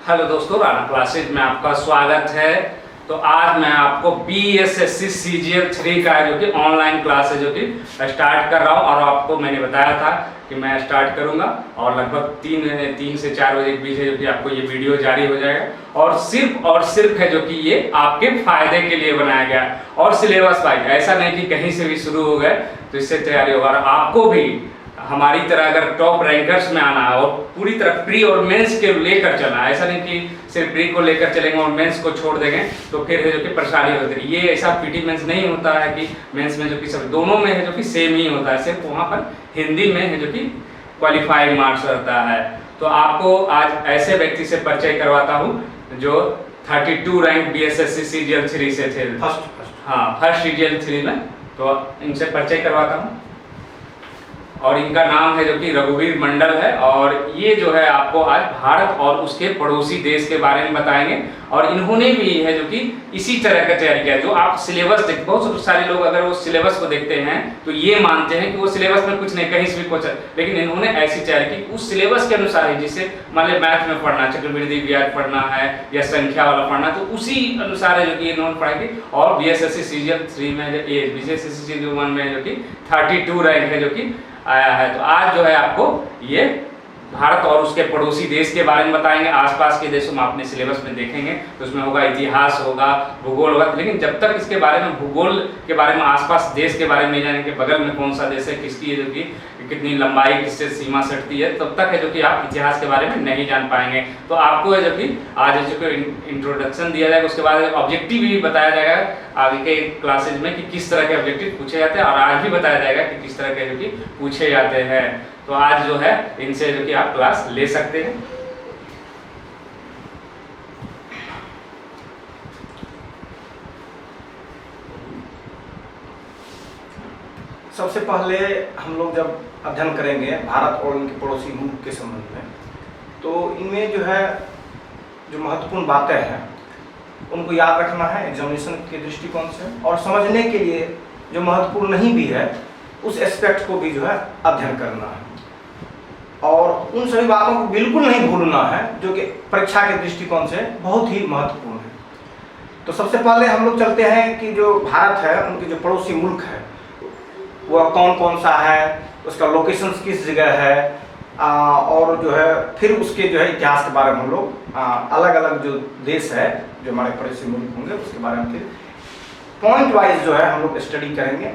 Hello दोस्तों, Rana classes में आपका स्वागत है। तो आज मैं आपको BSSC CGL 3 का जो कि ऑनलाइन क्लास है जो कि स्टार्ट कर रहा हूं, और आपको मैंने बताया था कि मैं स्टार्ट करूंगा और लगभग 3 से 4 बजे के बीच है जो कि आपको ये वीडियो जारी हो जाएगा। और सिर्फ है जो कि ये आपके फायदे के लिए बनाया गया है और सिलेबस वाइज, ऐसा नहीं कि कहीं से भी शुरू हो गए तो इससे तैयारी होगा। और आपको भी हमारी तरह अगर टॉप रैंकर्स में आना है और पूरी तरह प्री और मेंस के लेकर चलना है, ऐसा नहीं कि सिर्फ प्री को लेकर चलेंगे और मेंस को छोड़ देंगे तो फिर है जो कि परेशानी होती है। ये ऐसा पीटी मेंस नहीं होता है कि मेंस में जो कि सब दोनों में है जो कि सेम ही होता है, सिर्फ वहाँ पर हिंदी में है जो कि क्वालिफाइड मार्क्स रहता है। तो आपको आज ऐसे व्यक्ति से परिचय करवाता हूँ जो 32 रैंक BSSC CGL 3 से थे, फर्स्ट CGL 3 में। तो इनसे परिचय करवाता हूँ और इनका नाम है जो कि रघुवीर मंडल है, और ये जो है आपको आज भारत और उसके पड़ोसी देश के बारे में बताएंगे। और इन्होंने भी है जो कि इसी तरह का तैयारी किया है। जो आप सिलेबस देखते, बहुत सारे लोग अगर वो सिलेबस को देखते हैं तो ये मानते हैं कि वो सिलेबस में कुछ नहीं, कहीं से भी कुछ, लेकिन इन्होंने ऐसी तैयारी की उस सिलेबस के अनुसार ही। जिससे मान लीजिए मैथ में पढ़ना, चक्रवृद्धि ब्याज पढ़ना है या संख्या वाला पढ़ना, तो उसी अनुसार है जो कि इन्होंने पढ़ाई की। और BSSC CGL 3 में BSSC CGL 1 में जो कि 32 रैंक है जो कि आया है। तो आज जो है आपको ये भारत और उसके पड़ोसी देश के बारे में बताएंगे। आसपास के देशों में अपने सिलेबस में देखेंगे तो उसमें होगा इतिहास, होगा भूगोल होगा, लेकिन जब तक इसके बारे में भूगोल के बारे में, आसपास देश के बारे में नहीं जानेंगे, बगल में कौन सा देश है, किसकी जो कि कितनी लंबाई, किससे सीमा सटती है, तब तक है जो कि आप इतिहास के बारे में नहीं जान पाएंगे। तो आपको है जो कि आज जो कि इंट्रोडक्शन दिया जाएगा, उसके बाद ऑब्जेक्टिव भी बताया जाएगा आगे के क्लासेज में कि किस तरह के ऑब्जेक्टिव पूछे जाते हैं, और आज भी बताया जाएगा कि किस तरह के जो कि पूछे जाते हैं। तो आज जो है इनसे जो कि आप क्लास ले सकते हैं। सबसे पहले हम लोग जब अध्ययन करेंगे भारत और उनके पड़ोसी मुल्क के संबंध में, तो इनमें जो है जो महत्वपूर्ण बातें हैं उनको याद रखना है एग्जामिनेशन के दृष्टिकोण से, और समझने के लिए जो महत्वपूर्ण नहीं भी है उस एस्पेक्ट को भी जो है अध्ययन करना है। और उन सभी बातों को बिल्कुल नहीं भूलना है जो कि परीक्षा के दृष्टिकोण से बहुत ही महत्वपूर्ण है। तो सबसे पहले हम लोग चलते हैं कि जो भारत है, उनके जो पड़ोसी मुल्क है वह कौन कौन सा है, उसका लोकेशन किस जगह है, और जो है फिर उसके जो है इतिहास के बारे में हम लोग अलग अलग जो देश है जो हमारे पड़ोसी मुल्क होंगे उसके बारे में फिर पॉइंट वाइज जो है हम लोग स्टडी करेंगे।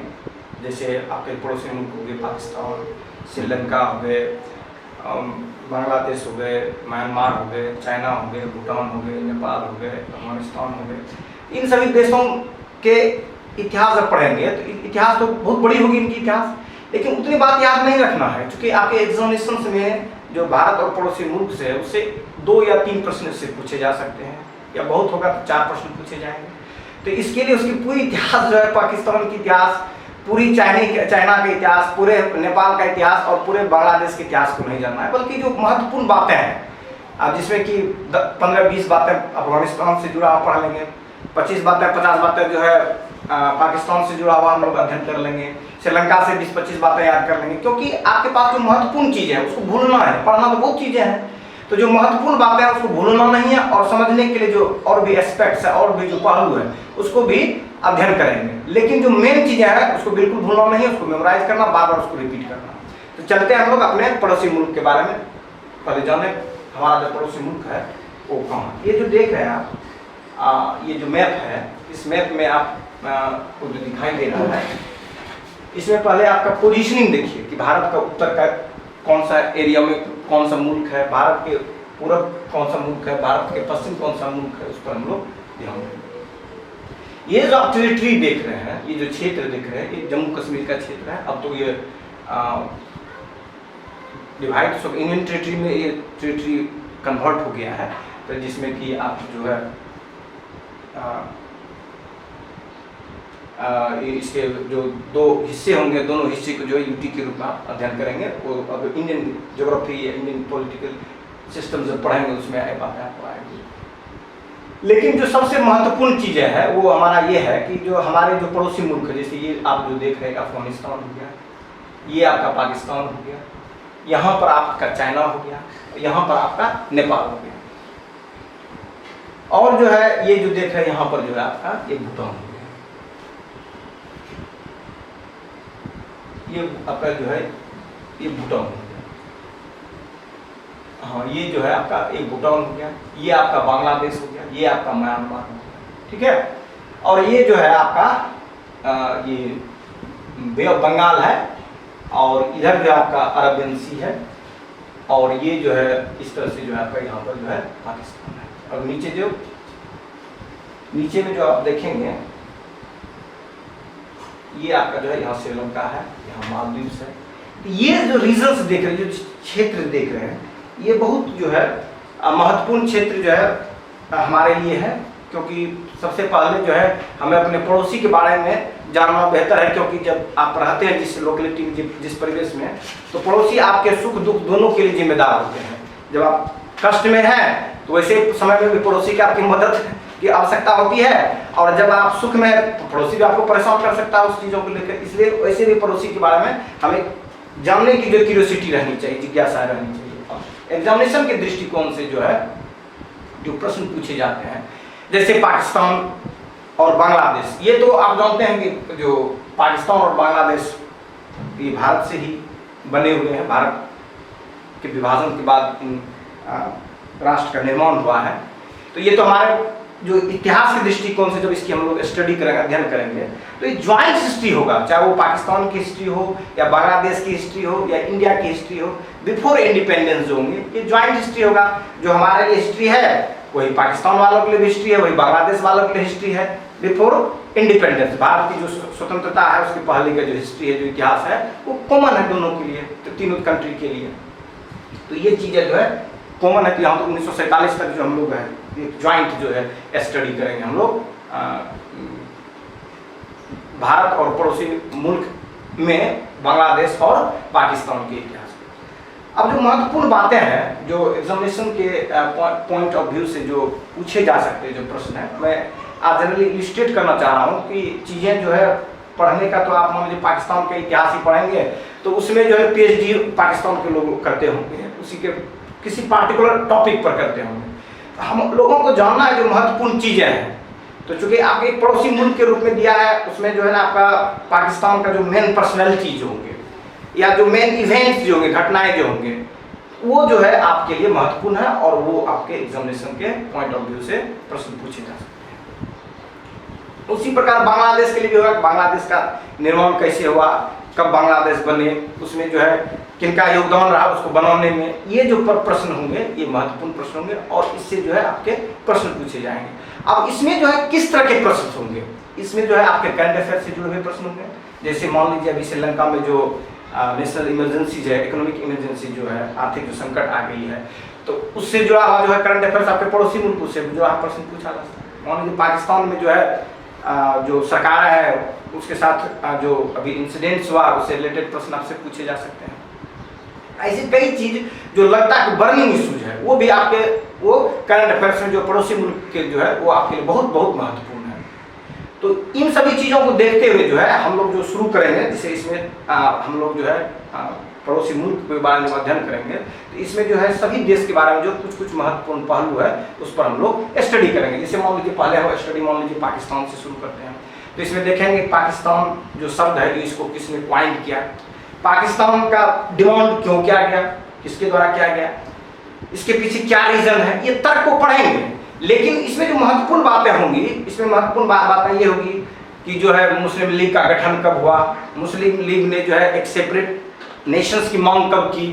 जैसे आपके पड़ोसी मुल्क हो गए पाकिस्तान, श्रीलंका हो गए, बांग्लादेश हो गए, म्यांमार हो गए, चाइना हो गए, भूटान हो गए, नेपाल हो गए, अफगानिस्तान हो गए। इन सभी देशों के इतिहास जब पढ़ेंगे तो इतिहास तो बहुत बड़ी होगी इनकी इतिहास, लेकिन उतनी बात याद नहीं रखना है क्योंकि आपके एग्जामिनेशन में जो भारत और पड़ोसी मुल्क से है उससे 2 या 3 प्रश्न से पूछे जा सकते हैं, या बहुत होगा तो 4 प्रश्न पूछे जाएंगे। तो इसके लिए उसकी पूरी इतिहास जो है, पाकिस्तान की इतिहास, पूरी चाइना का इतिहास, पूरे नेपाल का इतिहास और पूरे बांग्लादेश के इतिहास को नहीं जानना है, बल्कि जो महत्वपूर्ण बातें हैं जिसमें कि 15-20 बातें अफगानिस्तान से जुड़ा हुआ पढ़ लेंगे, 25 बातें 50 बातें जो है पाकिस्तान से जुड़ा हुआ हम लोग अध्ययन कर लेंगे, श्रीलंका से 20-25 बातें याद कर लेंगे, क्योंकि आपके पास जो महत्वपूर्ण चीज़ है उसको भूलना है। पढ़ना तो बहुत चीज़ें हैं, तो जो महत्वपूर्ण बातें हैं उसको भूलना नहीं है, और समझने के लिए जो और भी एस्पेक्ट्स है और भी जो पहलू है उसको भी अध्ययन करेंगे। लेकिन जो मेन चीज़ें हैं उसको बिल्कुल भूलना नहीं है, उसको मेमोराइज करना, बार बार उसको रिपीट करना। तो चलते हैं हम लोग अपने पड़ोसी मुल्क के बारे में पहले जाने। हमारा जो पड़ोसी मुल्क है वो कहाँ, ये जो देख रहे हैं आप, ये जो मैप है, इस मैप में आप को जो दिखाई दे रहा है, इसमें पहले आपका पोजीशनिंग देखिए कि भारत का उत्तर का कौन सा एरिया में कौन सा मुल्क है, भारत के पूरब कौन सा मुल्क है, भारत के पश्चिम कौन सा मुल्क है, उस पर हम लोग ध्यान देंगे। ये जो आप टेरिटरी देख रहे हैं, ये जो क्षेत्र देख रहे हैं, ये जम्मू कश्मीर का क्षेत्र है। अब तो ये डिवाइड सो इंडियन टेरिटरी में ये टेरिटरी कन्वर्ट हो गया है, तो जिसमें कि आप जो है इसके जो 2 हिस्से होंगे, दोनों हिस्से को जो है यूटी के रूप में अध्ययन करेंगे। वो अब इंडियन ज्योग्राफी या इंडियन पॉलिटिकल सिस्टम जब पढ़ेंगे उसमें आए बातें आपको आएंगी। लेकिन जो सबसे महत्वपूर्ण चीज़ें है वो हमारा ये है कि जो हमारे जो पड़ोसी मुल्क है, जैसे ये आप जो देख रहे हैं अफगानिस्तान हो गया, ये आपका पाकिस्तान हो गया, यहाँ पर आपका चाइना हो गया, यहाँ पर आपका नेपाल हो गया। और जो है ये जो देख रहे हैं यहाँ पर जो है आपका ये भूटान हो गया, ये आपका जो है ये भूटान हो गया। हाँ, ये जो है आपका एक भूटान हो गया, ये आपका बांग्लादेश हो गया, ये आपका म्यांमार हो गया, ठीक है। और ये जो है आपका ये बे ऑफ बंगाल है, और इधर जो आपका अरबियन सी है, और ये जो है इस तरह से जो है आपका यहाँ पर जो है पाकिस्तान है। और नीचे में जो आप देखेंगे ये आपका जो है यहाँ श्रीलंका है, यहाँ मालदीव्स है। तो ये जो रीजन्स देख रहे हैं, जो क्षेत्र देख रहे हैं, ये बहुत जो है महत्वपूर्ण क्षेत्र जो है हमारे लिए है, क्योंकि सबसे पहले जो है हमें अपने पड़ोसी के बारे में जानना बेहतर है, क्योंकि जब आप रहते हैं जिस लोकेलिटी में, जिस परिवेश में, तो पड़ोसी आपके सुख दुख दोनों के लिए जिम्मेदार होते हैं। जब आप कष्ट में हैं तो वैसे समय में भी पड़ोसी की आपकी मदद की आवश्यकता होती है, और जब आप सुख में तो पड़ोसी भी आपको परेशान कर सकता है उस चीज़ों को लेकर। इसलिए वैसे भी पड़ोसी के बारे में हमें जानने की जो क्यूरियोसिटी रहनी चाहिए, जिज्ञासा रहनी चाहिए। एग्जामिनेशन के दृष्टिकोण से जो है जो प्रश्न पूछे जाते हैं, जैसे पाकिस्तान और बांग्लादेश, ये तो आप जानते हैं कि जो पाकिस्तान और बांग्लादेश ये भारत से ही बने हुए हैं। भारत के विभाजन के बाद इन राष्ट्र का निर्माण हुआ है। तो ये तो हमारे जो इतिहास के दृष्टिकोण से जब इसकी हम लोग स्टडी करेंगे, अध्ययन करेंगे, तो ये ज्वाइंट हिस्ट्री होगा, चाहे वो पाकिस्तान की हिस्ट्री हो या बांग्लादेश की हिस्ट्री हो या इंडिया की हिस्ट्री हो, बिफोर इंडिपेंडेंस जो होंगे, ये ज्वाइंट हिस्ट्री होगा। जो हमारे लिए हिस्ट्री है वही पाकिस्तान वालों के लिए भी हिस्ट्री है, वही बांग्लादेश वालों के लिए हिस्ट्री है। बिफोर इंडिपेंडेंस, भारत की जो स्वतंत्रता है उसके पहले का जो हिस्ट्री है, जो इतिहास है, वो कॉमन है दोनों के लिए, तो तीनों कंट्री के लिए। तो ये चीज़ें जो है कॉमन है कि यहाँ तो 1947 तक जो हम लोग हैं एक ज्वाइंट जो है स्टडी करेंगे हम लोग भारत और पड़ोसी मुल्क में बांग्लादेश और पाकिस्तान के इतिहास। अब जो महत्वपूर्ण बातें हैं जो एग्जामिनेशन के पॉइंट ऑफ व्यू से जो पूछे जा सकते हैं, जो प्रश्न है, मैं आज जनरली इलिस्ट्रेट करना चाह रहा हूँ कि चीज़ें जो है पढ़ने का तो आप मान लीजिए पाकिस्तान के इतिहास ही पढ़ेंगे तो उसमें जो है PhD पाकिस्तान के लोग करते होंगे, उसी के किसी पार्टिकुलर टॉपिक पर करते होंगे। हम लोगों को जानना है जो महत्वपूर्ण चीज़ें हैं। तो चूंकि आपके एक पड़ोसी मुल्क के रूप में दिया है, उसमें जो है ना आपका पाकिस्तान का जो मेन पर्सनैलिटी जो होंगे या जो मेन इवेंट्स जो होंगे, घटनाएं जो होंगे, वो जो है आपके लिए महत्वपूर्ण है और वो आपके एग्जामिनेशन के पॉइंट ऑफ व्यू से प्रश्न पूछे जा सकते हैं। उसी प्रकार बांग्लादेश के लिए भी होगा, बांग्लादेश का निर्माण कैसे हुआ, कब बांग्लादेश बने, उसमें जो है किनका योगदान रहा उसको बनाने में, ये जो प्रश्न होंगे ये महत्वपूर्ण प्रश्न होंगे और इससे जो है आपके प्रश्न पूछे जाएंगे। अब इसमें जो है किस तरह के प्रश्न होंगे, इसमें जो है आपके करंट अफेयर से जुड़े हुए प्रश्न होंगे। जैसे मान लीजिए अभी श्रीलंका में जो नेशनल इमरजेंसी है, इकोनॉमिक इमरजेंसी जो है, आर्थिक जो संकट आ गई है, तो उससे जुड़ा हुआ जो है करंट अफेयर्स आपके पड़ोसी मुल्क से जो है प्रश्न पूछा जा सकता है। मान लीजिए पाकिस्तान में जो है जो सरकार है उसके साथ जो अभी इंसिडेंट्स हुआ उससे रिलेटेड प्रश्न आपसे पूछे जा सकते हैं। ऐसी कई चीज जो लगता है बर्निंग इश्यूज है वो भी आपके वो करंट अफेयर्स में जो पड़ोसी मुल्क के जो है वो आपके लिए बहुत बहुत महत्वपूर्ण है। तो इन सभी चीज़ों को देखते हुए जो है हम लोग जो शुरू करेंगे, जैसे इसमें हम लोग जो है पड़ोसी मुल्क के बारे में अध्ययन करेंगे, तो इसमें जो है सभी देश के बारे में जो कुछ कुछ महत्वपूर्ण पहलू है उस पर हम लोग स्टडी करेंगे। जैसे मान लीजिए पहले हम स्टडी मान लीजिए पाकिस्तान से शुरू करते हैं, तो इसमें देखेंगे पाकिस्तान जो शब्द है इसको किसने क्वाइन किया, पाकिस्तान का डिमांड क्यों किया गया, किसके द्वारा किया गया, इसके पीछे क्या रीजन है, ये तर्क को पढ़ेंगे। लेकिन इसमें जो महत्वपूर्ण बातें होंगी, इसमें महत्वपूर्ण बातें ये होगी कि जो है मुस्लिम लीग का गठन कब हुआ, मुस्लिम लीग ने जो है एक सेपरेट नेशंस की मांग कब की,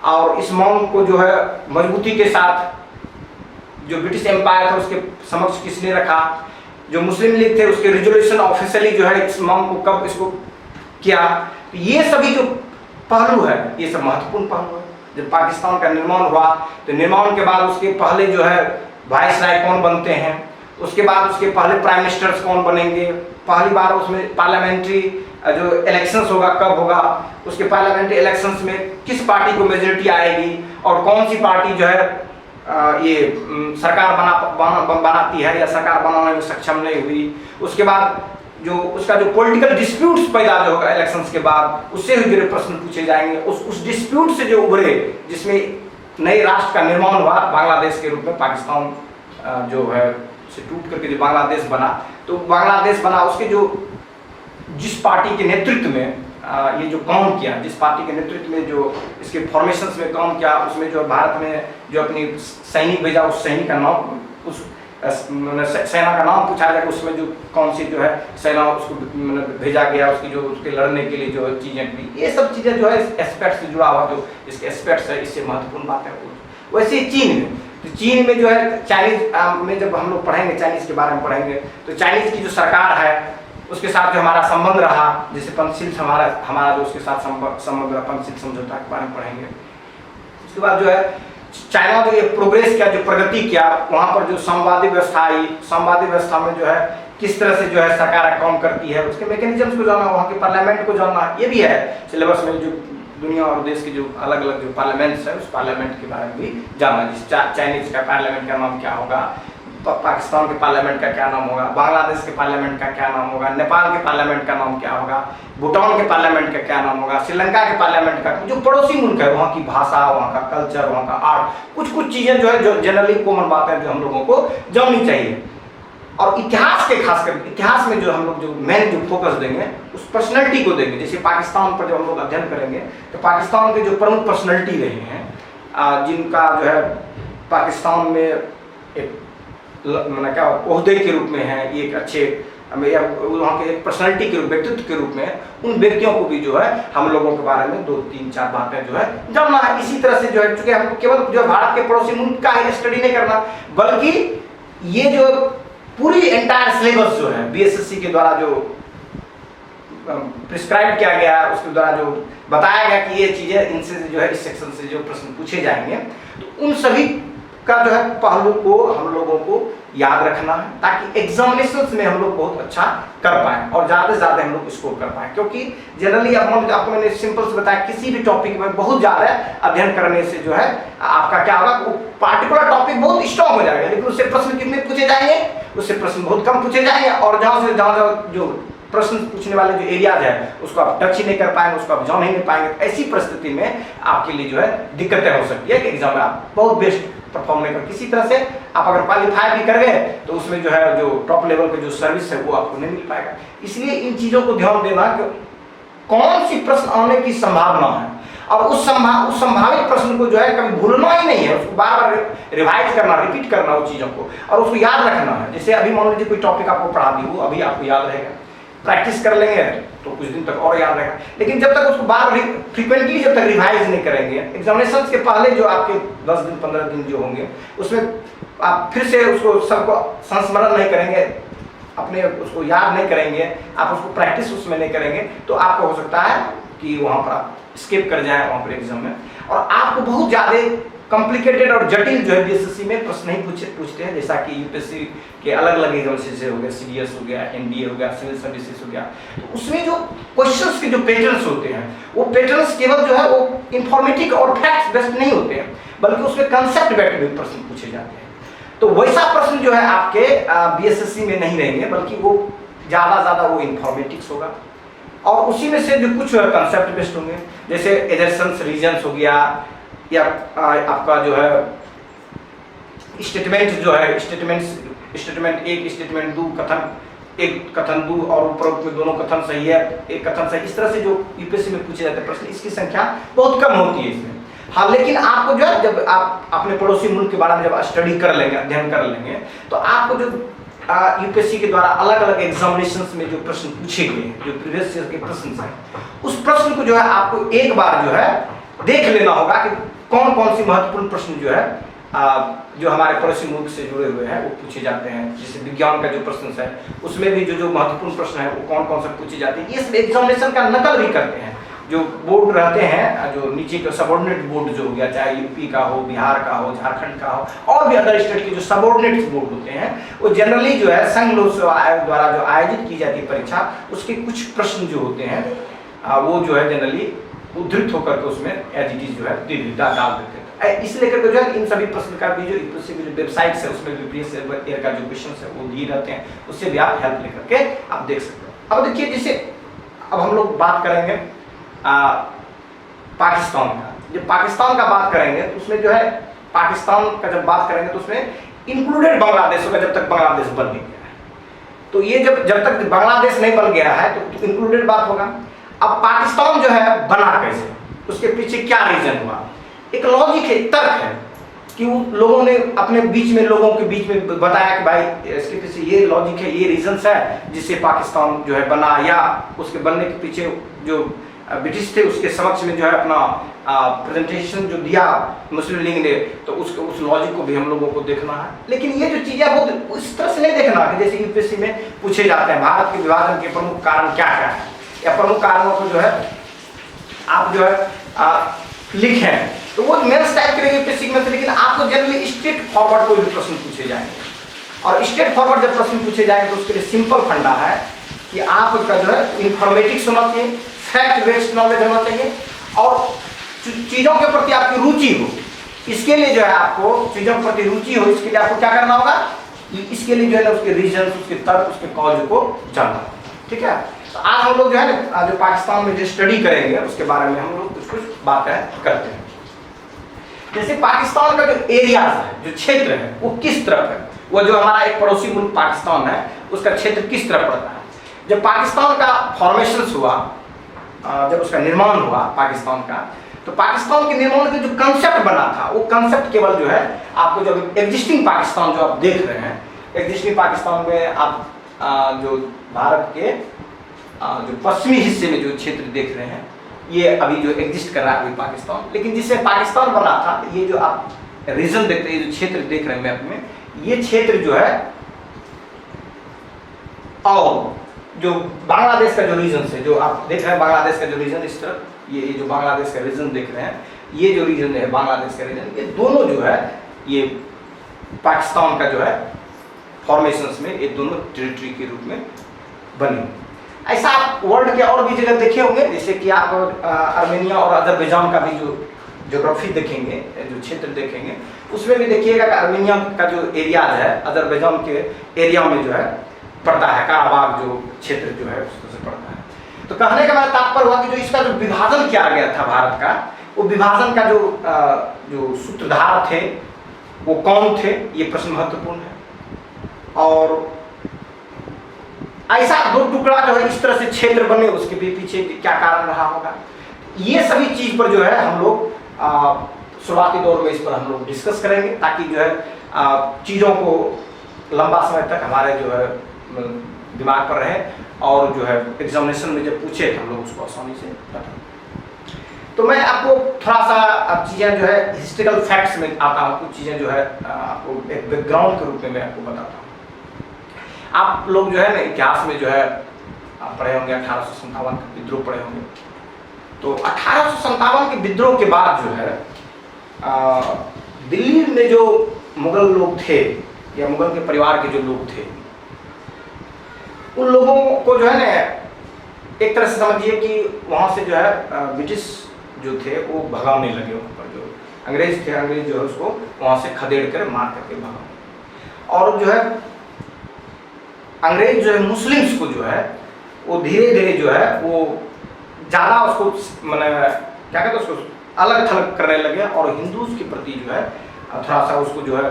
और इस मांग को जो है मजबूती के साथ जो ब्रिटिश एम्पायर था उसके समक्ष किसने रखा, जो मुस्लिम लीग थे उसके रिजोल्यूशन ऑफिशियली जो है इस मांग को कब इसको किया। तो ये सभी जो पहलू है ये सब महत्वपूर्ण पहलू है। जब पाकिस्तान का निर्माण हुआ तो निर्माण के बाद उसके पहले जो है वाइस राय कौन बनते हैं, उसके बाद उसके पहले प्राइम मिनिस्टर्स कौन बनेंगे, पहली बार उसमें पार्लियामेंट्री जो इलेक्शंस होगा कब होगा, उसके पार्लियामेंट्री इलेक्शंस में किस पार्टी को मेजोरिटी आएगी और कौन सी पार्टी जो है ये सरकार बनाती है या सरकार बनाने में सक्षम नहीं हुई। उसके बाद जो उसका जो पॉलिटिकल डिस्प्यूट्स पैदा जो होगा इलेक्शंस के बाद उससे जुड़े प्रश्न पूछे जाएंगे। उस डिस्प्यूट से जो उभरे जिसमें नए राष्ट्र का निर्माण हुआ बांग्लादेश के रूप में, पाकिस्तान जो है से टूट करके जो बांग्लादेश बना, तो बांग्लादेश बना उसके जो जिस पार्टी के नेतृत्व में ये जो काम किया, जिस पार्टी के नेतृत्व में जो इसके फॉर्मेशंस में काम किया, उसमें जो भारत में जो अपनी सैनिक भेजा, उस सैनिक का नाम, उस सेना का नाम पूछा जाएगा, उसमें जो कौन सी जो है सेना उसको भेजा गया, उसकी जो उसके लड़ने के लिए जो चीज़ें की, ये सब चीज़ें जो है एस्पेक्ट से जुड़ा हुआ जो इसके एस्पेक्ट्स है, इससे महत्वपूर्ण बात है। वैसे चीन में, तो चीन में जो है चाइनीज में जब हम लोग पढ़ेंगे, चाइनीज़ के बारे में पढ़ेंगे, तो चाइनीज़ की जो सरकार है उसके साथ जो हमारा संबंध रहा, जैसे पंचशील हमारा जो उसके साथ संबंध रहा, पंचशील समझौता के बारे में पढ़ेंगे। उसके बाद जो है चाइना जो ये प्रोग्रेस किया, जो प्रगति किया, वहाँ पर जो संवादी व्यवस्था आई, संवादी व्यवस्था में जो है किस तरह से जो है सरकार काम करती है, उसके मैकेनिज्म्स को जानना, वहाँ के पार्लियामेंट को जानना, ये भी है सिलेबस में। जो दुनिया और देश के जो अलग अलग जो पार्लियामेंट्स है, उस पार्लियामेंट के बारे में भी जानना, जिस चाइनीज का पार्लियामेंट का नाम क्या होगा, पाकिस्तान के पार्लियामेंट का क्या नाम होगा, बांग्लादेश के पार्लियामेंट का क्या नाम होगा, नेपाल के पार्लियामेंट का नाम क्या होगा, भूटान के पार्लियामेंट का क्या नाम होगा, श्रीलंका के पार्लियामेंट का, जो पड़ोसी मुल्क है वहाँ की भाषा, वहाँ का कल्चर, वहाँ का आर्ट, कुछ कुछ चीज़ें जो है जो जनरली कॉमन बात है जो हम लोगों को जाननी चाहिए। और इतिहास के खासकर इतिहास में जो हम लोग जो मेन जो फोकस देंगे उस पर्सनैलिटी को देंगे। जैसे पाकिस्तान पर जब हम लोग अध्ययन करेंगे तो पाकिस्तान के जो प्रमुख पर्सनैलिटी रहे हैं, जिनका जो है पाकिस्तान में एक मैंने क्या ओहदे के रूप में है, ये एक अच्छे या वहाँ के एक पर्सनैलिटी के रूप, व्यक्तित्व के रूप में, उन व्यक्तियों को भी जो है हम लोगों के बारे में 2-3-4 बातें जो है जानना है। इसी तरह से जो है, चूंकि हम केवल जो भारत के पड़ोसी मुल्क का ही स्टडी नहीं करना, बल्कि ये जो पूरी एंटायर सिलेबस जो है बीएसएससी के द्वारा जो प्रिस्क्राइब किया गया है, उसके द्वारा जो बताया गया कि ये चीज़ें इनसे जो है इस सेक्शन से जो प्रश्न पूछे जाएंगे, तो उन सभी का जो है पहलू को हम लोगों को याद रखना है, ताकि एग्जामिनेशंस में हम लोग बहुत अच्छा कर पाएँ और ज़्यादा से ज़्यादा हम लोग स्कोर कर पाएँ। क्योंकि जनरली अब आपको मैंने सिंपल से बताया, किसी भी टॉपिक में बहुत ज़्यादा अध्ययन करने से जो है आपका क्या होगा, वो पार्टिकुलर टॉपिक बहुत स्ट्रॉन्ग हो जाएगा, लेकिन उससे प्रश्न कितने पूछे जाएंगे, उससे प्रश्न बहुत कम पूछे जाएंगे, और जहाँ जो प्रश्न पूछने वाले जो एरियाज है उसको आप टच ही नहीं कर पाएंगे, उसको आप जान ही नहीं पाएंगे। ऐसी परिस्थिति में आपके लिए जो है दिक्कतें हो सकती है कि एग्जाम में आप बहुत बेस्ट परफॉर्म नहीं कर। किसी तरह से आप अगर क्वालिफाई भी कर गए तो उसमें जो है जो टॉप लेवल का जो सर्विस है वो आपको नहीं मिल पाएगा। इसलिए इन चीज़ों को ध्यान देना कि कौन सी प्रश्न आने की संभावना है, और उस संभावित प्रश्न को जो है कभी भूलना ही नहीं है, उसको बार बार रिवाइज करना, रिपीट करना उस चीज़ों को, और उसको याद रखना है। जैसे अभी मान लीजिए कोई टॉपिक आपको पढ़ा दी, वो अभी आपको याद रहेगा, प्रैक्टिस कर लेंगे तो कुछ दिन तक और याद रहेगा, लेकिन जब तक उसको बार फ्रीक्वेंटली जब तक रिवाइज नहीं करेंगे, एग्जामिनेशन के पहले जो आपके 10 दिन 15 दिन जो होंगे उसमें आप फिर से उसको सबको संस्मरण नहीं करेंगे, अपने उसको याद नहीं करेंगे, आप उसको प्रैक्टिस उसमें नहीं करेंगे, तो आपको हो सकता है कि वहाँ पर आप स्किप कर जाएं वहाँ पर एग्जाम में, और आपको बहुत ज़्यादा कॉम्प्लिकेटेड और जटिल जो है बीएसएससी में प्रश्न नहीं पूछते हैं, जैसा कि यूपीएससी के अलग अलग एग्जाम से हो गया, सीडीएस हो गया, एनडीए हो गया, सिविल सर्विसेज हो गया। तो उसमें जो क्वेश्चंस के जो पैटर्न्स होते हैं, वो पैटर्न्स केवल जो है वो इंफॉर्मेटिव और फैक्ट्स बेस्ड नहीं होते हैं, बल्कि उसमें कंसेप्ट बेस्ड भी प्रश्न पूछे जाते हैं। तो वैसा प्रश्न जो है आपके बीएसएससी में नहीं रहेंगे, बल्कि वो ज़्यादा वो इंफॉर्मेटिक्स होगा, और उसी में से जो कुछ कंसेप्ट बेस्ड होंगे, जैसे एजर्शंस, रीजन्स हो गया, या आपका जो है स्टेटमेंट जो है, स्टेटमेंट एक, स्टेटमेंट दो, कथन एक, कथन दो, और उपरोक्त में दोनों कथन सही है, एक कथन सही, इस तरह से जो यूपीएससी में पूछे जाते हैं प्रश्न, इसकी संख्या बहुत कम होती है इसमें। हाँ, लेकिन आपको जो है जब आप अपने पड़ोसी मुल्क के बारे में जब स्टडी कर लेंगे, अध्ययन कर लेंगे, तो आपको जो यूपीएससी के द्वारा अलग अलग एग्जामिनेशंस में जो प्रश्न पूछे गए, जो प्रीवियस ईयर के प्रश्न हैं, उस प्रश्न को जो है आपको एक बार जो है देख लेना होगा कि कौन कौन सी महत्वपूर्ण प्रश्न जो है जो हमारे पड़ोसी मुल्क से जुड़े हुए हैं वो पूछे जाते हैं। जैसे विज्ञान का जो प्रश्न है उसमें भी जो महत्वपूर्ण प्रश्न है वो कौन कौन से पूछे जाते हैं, ये सब एग्जामिनेशन का नकल भी करते हैं। जो बोर्ड रहते हैं, जो नीचे के सबऑर्डिनेट बोर्ड जो हो गया, चाहे यूपी का हो, बिहार का हो, झारखंड का हो, और भी अदर स्टेट के जो सबऑर्डिनेट बोर्ड होते हैं, वो जनरली जो है संघ लोक सेवा आयोग द्वारा जो आयोजित की जाती है परीक्षा, उसके कुछ प्रश्न जो होते हैं वो जो है जनरली उद्धृत होकर के उसमें एज इट इज जो है डाल देते हैं। इसलिए करके जो है इन सभी प्रश्न का भी जो वेबसाइट्स है उसमें भी प्रीवियस ईयर का जो क्वेश्चन है वो दिए रहते हैं, उससे भी आप हेल्प लेकर के आप देख सकते हो। अब देखिए, जैसे अब हम लोग बात करेंगे पाकिस्तान का। जब पाकिस्तान का बात करेंगे तो उसमें जो है पाकिस्तान का जब बात करेंगे तो उसमें इंक्लूडेड बांग्लादेश होगा जब तक बांग्लादेश बन नहीं गया है। तो ये जब तक बांग्लादेश नहीं बन गया है तो इंक्लूडेड बात होगा। अब पाकिस्तान जो है बना कैसे, उसके पीछे क्या रीजन हुआ, एक लॉजिक है, तर्क है कि वो लोगों ने अपने बीच में, लोगों के बीच में बताया कि भाई इसके पीछे ये लॉजिक है, ये रीजंस है जिससे पाकिस्तान जो है बना, या उसके बनने के पीछे जो ब्रिटिश थे उसके समक्ष में जो है अपना प्रेजेंटेशन जो दिया मुस्लिम लीग ने, तो उस लॉजिक को भी हम लोगों को देखना है। लेकिन ये जो चीज़ें बहुत इस तरह से नहीं देखना कि जैसे यूपीएससी में पूछे जाते हैं भारत के विभाजन के प्रमुख कारण क्या क्या है, या प्रमुख कारणों को जो है आप जो है लिखें, तो वो मेंस टाइप करेंगे यूपीएससी में। लेकिन आपको जनरली स्ट्रेट फॉरवर्ड कोई भी प्रश्न पूछे जाएंगे, और स्ट्रेट फॉरवर्ड जब प्रश्न पूछे जाएंगे तो उसके लिए सिंपल फंडा है कि आपका जो है इंफॉर्मेटिक्स होना चाहिए, फैक्ट बेस्ड नॉलेज होना चाहिए, और चीज़ों के प्रति आपकी रुचि हो। इसके लिए जो है आपको चीज़ों के प्रति रुचि हो, इसके लिए आपको क्या करना होगा, इसके लिए जो है ना उसके रीजन, उसके तर्क, उसके कॉज को जानना। ठीक है, तो आज हम लोग जो है ना जो पाकिस्तान में जो स्टडी करेंगे उसके बारे में हम लोग कुछ बातें करते हैं। जैसे पाकिस्तान का जो एरियाज है, जो क्षेत्र है, वो किस तरफ है, वो जो हमारा एक पड़ोसी मुल्क पाकिस्तान है उसका क्षेत्र किस तरफ पड़ता है। जब पाकिस्तान का फॉर्मेशन हुआ, जब उसका निर्माण हुआ पाकिस्तान का, तो पाकिस्तान के निर्माण का जो कंसेप्ट बना था वो कंसेप्ट केवल जो है आपको जो एग्जिस्टिंग पाकिस्तान जो आप देख रहे हैं, एग्जिस्टिंग पाकिस्तान में आप जो भारत के जो पश्चिमी हिस्से में जो क्षेत्र देख रहे हैं, ये अभी जो एग्जिस्ट कर रहा है अभी पाकिस्तान, लेकिन जिससे पाकिस्तान बना था, ये जो आप रीजन देखते हैं, जो क्षेत्र देख रहे हैं मैप में, ये क्षेत्र जो है, और जो बांग्लादेश का जो रीजन है, जो आप देख रहे हैं बांग्लादेश का जो रीजन इस तरफ, ये जो बांग्लादेश का रीजन देख रहे हैं, ये जो रीजन है बांग्लादेश का रीजन, ये दोनों जो है ये पाकिस्तान का जो है फॉर्मेशंस में ये दोनों टेरिटरी के रूप में बनी। ऐसा आप वर्ल्ड के और भी जगह देखे होंगे, जैसे कि आप आर्मेनिया और अजरबैजान का भी जो ज्योग्राफी देखेंगे, जो क्षेत्र देखेंगे, उसमें भी देखिएगा कि आर्मेनिया का जो एरिया है अजरबैजान के एरिया में जो है पड़ता है, काराबाग जो क्षेत्र जो है उससे पड़ता है। तो कहने का मेरा तात्पर्य हुआ कि जो इसका जो विभाजन किया गया था भारत का, वो विभाजन का जो सूत्रधार थे वो कौन थे, ये प्रश्न महत्वपूर्ण है। और ऐसा दो टुकड़ा जो है इस तरह से क्षेत्र बने, उसके भी पीछे क्या कारण रहा होगा, ये सभी चीज पर जो है हम लोग शुरुआती दौर में इस पर हम लोग डिस्कस करेंगे, ताकि जो है चीज़ों को लंबा समय तक हमारे जो है दिमाग पर रहे, और जो है एग्जामिनेशन में जब पूछे तो हम लोग उसको आसानी से बता। तो मैं आपको थोड़ा सा चीज़ें जो है हिस्ट्रिकल फैक्ट्स में आता हूँ, कुछ चीज़ें जो है आपको एक बैकग्राउंड के रूप में मैं आपको बताता हूँ। आप लोग जो है ना इतिहास में जो है आप पढ़े होंगे, 1857 का विद्रोह पढ़े होंगे। तो 1857 के विद्रोह के बाद जो है दिल्ली में जो मुगल लोग थे, या मुगल के परिवार के जो लोग थे, उन लोगों को जो है ना एक तरह से समझिए कि वहाँ से जो है ब्रिटिश जो थे वो भगाने लगे, वहाँ पर जो अंग्रेज थे, अंग्रेज जो है उसको वहाँ से खदेड़ कर मार करके भगाने। और जो है अंग्रेज जो है मुस्लिम्स को जो है वो धीरे धीरे जो है वो ज़्यादा उसको मैंने क्या कहते हैं उसको अलग थलग करने लगे, और हिंदूज के प्रति जो है थोड़ा सा उसको जो है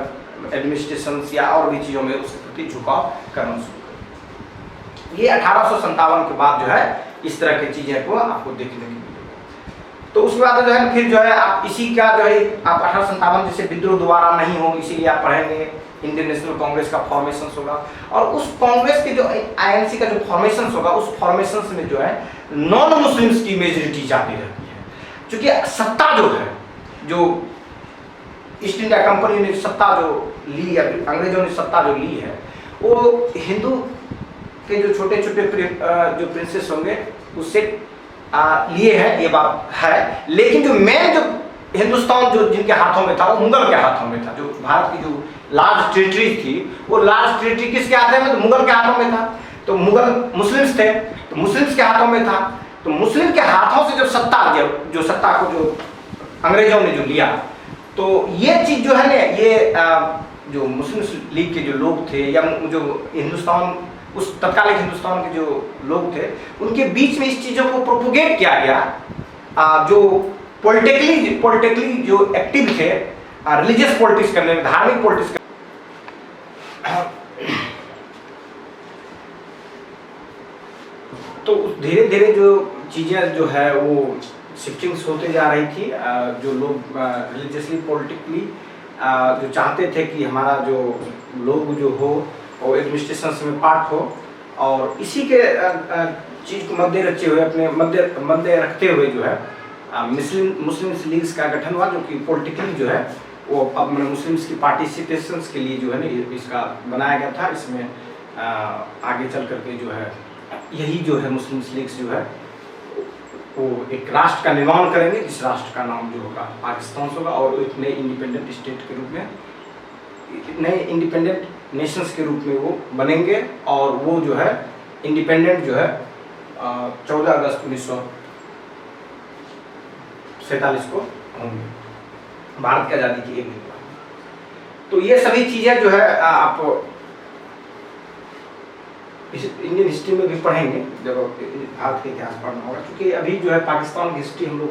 एडमिनिस्ट्रेशन या और भी चीज़ों में उसके प्रति झुकाव करना शुरू कर। ये 1857 के बाद जो है इस तरह की चीज़ें को आपको देखने को मिलेगा। तो उसके बाद जो है फिर जो है आप इसी का जो है आप 1857 जैसे विद्रोह दोबारा नहीं हो, इसीलिए आप पढ़ेंगे इंडियन नेशनल कांग्रेस का फॉर्मेशन होगा, और उस कांग्रेस के जो आईएनसी का जो फॉर्मेशन होगा, उस फॉर्मेशन में जो है नॉन मुस्लिम्स की मेजोरिटी जाती रहती है, क्योंकि सत्ता जो है, जो ईस्ट इंडिया कंपनी ने सत्ता जो ली है, अंग्रेजों ने सत्ता जो ली है, वो हिंदू के जो छोटे छोटे जो प्रिंसेस होंगे उससे लिए है, ये बात है। लेकिन जो मेन जो हिंदुस्तान जो जिनके हाथों में था वो मुगल के हाथों में था। जो भारत की जो लार्ज टेरिटरी थी, वो लार्ज टेरिटरी किसके हाथों में, तो मुगल के हाथों में था। तो मुगल मुस्लिम्स थे, तो मुस्लिम्स के हाथों में था। तो मुस्लिम के हाथों से जो सत्ता जो सत्ता को जो अंग्रेजों ने जो लिया, तो ये चीज़ जो है ना, ये जो मुस्लिम लीग के जो लोग थे, या जो हिंदुस्तान उस तत्कालीन हिंदुस्तान के जो लोग थे, उनके बीच में इस चीज़ों को प्रोपोगेट किया गया। जो पॉलिटिकली जो एक्टिव थे, रिलीजियस पॉलिटिक्स करने में, धार्मिक पॉलिटिक्स तो धीरे धीरे जो चीज़ें जो है वो शिफ्टिंग्स होते जा रही थी। जो लोग रिलीजियसली पॉलिटिकली जो चाहते थे कि हमारा जो लोग जो हो वो एडमिनिस्ट्रेशन में पार्ट हो, और इसी के चीज़ को मद्दे रखते हुए अपने मद्दे रखते हुए जो है मुस्लिम लीग्स का गठन हुआ, जो कि पॉलिटिकली जो है वो अब मुस्लिम्स की पार्टिसिपेशंस के लिए जो है ना इसका बनाया गया था। इसमें आगे चल करके जो है यही जो है मुस्लिम लीग्स जो है वो एक राष्ट्र का निर्माण करेंगे, जिस राष्ट्र का नाम जो होगा पाकिस्तान होगा, और एक नए इंडिपेंडेंट स्टेट के रूप में, नए इंडिपेंडेंट नेशंस के रूप में वो बनेंगे। और वो जो है इंडिपेंडेंट जो है 14 अगस्त 1947 को होंगे, भारत की आज़ादी की एक दिन बाद। तो ये सभी चीज़ें जो है आप इस इंडियन हिस्ट्री में भी पढ़ेंगे जब भारत के इतिहास पढ़ना होगा, क्योंकि अभी जो है पाकिस्तान की हिस्ट्री हम लोग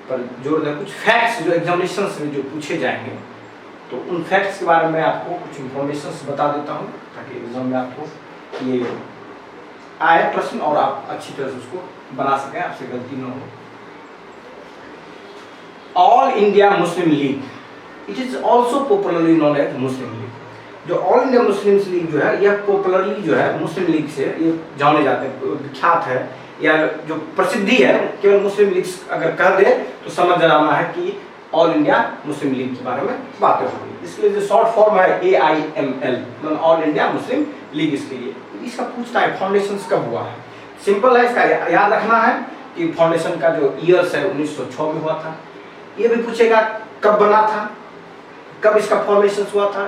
पर जोर दें। कुछ फैक्ट्स जो एग्जामिनेशंस में जो पूछे जाएंगे, तो उन फैक्ट्स के बारे में आपको कुछ इंफॉर्मेशन बता देता हूँ, ताकि एग्जाम में आपको ये आए प्रश्न और आप अच्छी तरह से उसको बना सकें, आपसे गलती न हो। All India Muslim League, it is also popularly known as Muslim League. जो ऑल इंडिया मुस्लिम लीग जो है यह पॉपुलरली जो है मुस्लिम लीग से ये जाने जाते हैं, विख्यात है, या जो प्रसिद्धि है। केवल मुस्लिम लीग अगर कह दे तो समझ जाना है कि ऑल इंडिया मुस्लिम लीग के बारे में बातें होगी। इसके लिए जो शॉर्ट फॉर्म है AIML, मतलब ऑल इंडिया मुस्लिम लीग। इसके लिए इसका पूछता है फाउंडेशन कब हुआ है। सिंपल है, इसका याद रखना है कि फाउंडेशन का जो ईयर्स है 1906 में हुआ था। ये भी पूछेगा कब बना था, कब इसका फॉर्मेशन हुआ था,